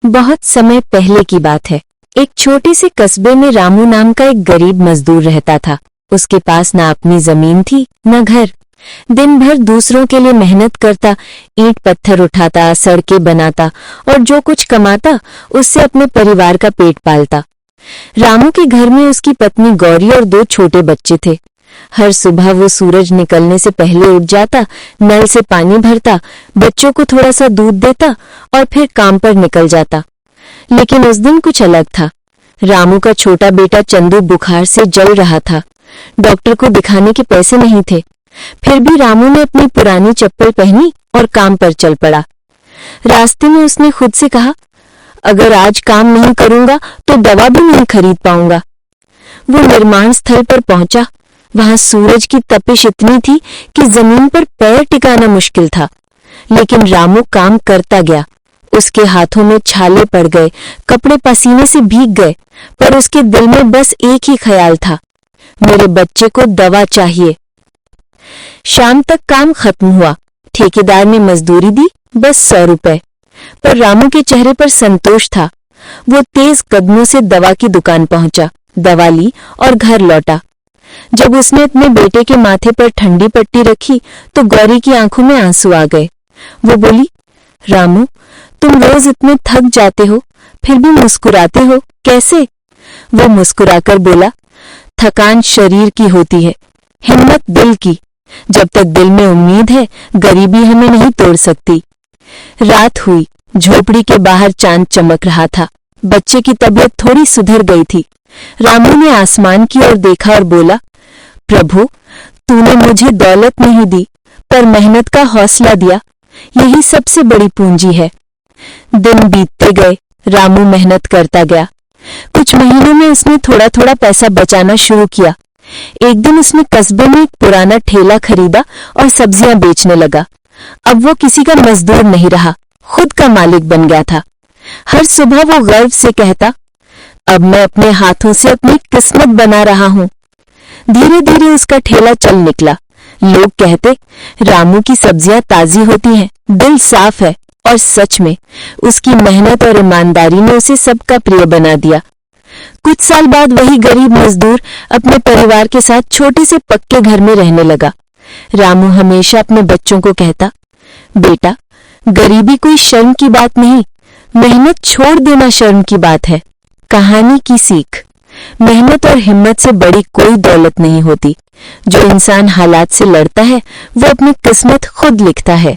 बहुत समय पहले की बात है। एक छोटे से कस्बे में रामू नाम का एक गरीब मजदूर रहता था। उसके पास ना अपनी जमीन थी न घर। दिन भर दूसरों के लिए मेहनत करता, ईंट पत्थर उठाता, सड़कें बनाता और जो कुछ कमाता उससे अपने परिवार का पेट पालता। रामू के घर में उसकी पत्नी गौरी और 2 छोटे बच्चे थे। हर सुबह वो सूरज निकलने से पहले उठ जाता, नल से पानी भरता, बच्चों को थोड़ा सा दूध देता और फिर काम पर निकल जाता। लेकिन उस दिन कुछ अलग था। रामू का छोटा बेटा चंदू बुखार से जल रहा था। डॉक्टर को दिखाने के पैसे नहीं थे। फिर भी रामू ने अपनी पुरानी चप्पल पहनी और काम पर चल पड़ा। रास्ते में उसने खुद से कहा, अगर आज काम नहीं करूंगा तो दवा भी नहीं खरीद पाऊंगा। वो निर्माण स्थल पर पहुंचा। वहां सूरज की तपिश इतनी थी कि जमीन पर पैर टिकाना मुश्किल था। लेकिन रामू काम करता गया। उसके हाथों में छाले पड़ गए, कपड़े पसीने से भीग गए, पर उसके दिल में बस एक ही ख्याल था, मेरे बच्चे को दवा चाहिए। शाम तक काम खत्म हुआ। ठेकेदार ने मजदूरी दी, बस 100 रुपए, पर रामू के चेहरे पर संतोष था। वो तेज कदमों से दवा की दुकान पहुंचा, दवा ली और घर लौटा। जब उसने अपने बेटे के माथे पर ठंडी पट्टी रखी तो गौरी की आंखों में आंसू आ गए। वो बोली, रामू, तुम रोज इतने थक जाते हो फिर भी मुस्कुराते हो, कैसे? वो मुस्कुराकर बोला, थकान शरीर की होती है, हिम्मत दिल की। जब तक दिल में उम्मीद है, गरीबी हमें नहीं तोड़ सकती। रात हुई। झोपड़ी के बाहर चांद चमक रहा था। बच्चे की तबीयत थोड़ी सुधर गई थी। रामू ने आसमान की ओर देखा और बोला, प्रभु, तूने मुझे दौलत नहीं दी पर मेहनत का हौसला दिया, यही सबसे बड़ी पूंजी है। दिन बीतते गए। रामू मेहनत करता गया। कुछ महीनों में उसने थोड़ा थोड़ा पैसा बचाना शुरू किया। एक दिन उसने कस्बे में एक पुराना ठेला खरीदा और सब्जियां बेचने लगा। अब वो किसी का मजदूर नहीं रहा, खुद का मालिक बन गया था। हर सुबह वो गर्व से कहता, अब मैं अपने हाथों से अपनी किस्मत बना रहा हूं। धीरे धीरे उसका ठेला चल निकला। लोग कहते, रामू की सब्जियां ताजी होती हैं, दिल साफ है, और सच में उसकी मेहनत और ईमानदारी ने उसे सबका प्रिय बना दिया। कुछ साल बाद वही गरीब मजदूर अपने परिवार के साथ छोटे से पक्के घर में रहने लगा। रामू हमेशा अपने बच्चों को कहता, बेटा, गरीबी कोई शर्म की बात नहीं, मेहनत छोड़ देना शर्म की बात है। कहानी की सीख, मेहनत और हिम्मत से बड़ी कोई दौलत नहीं होती। जो इंसान हालात से लड़ता है वो अपनी किस्मत खुद लिखता है।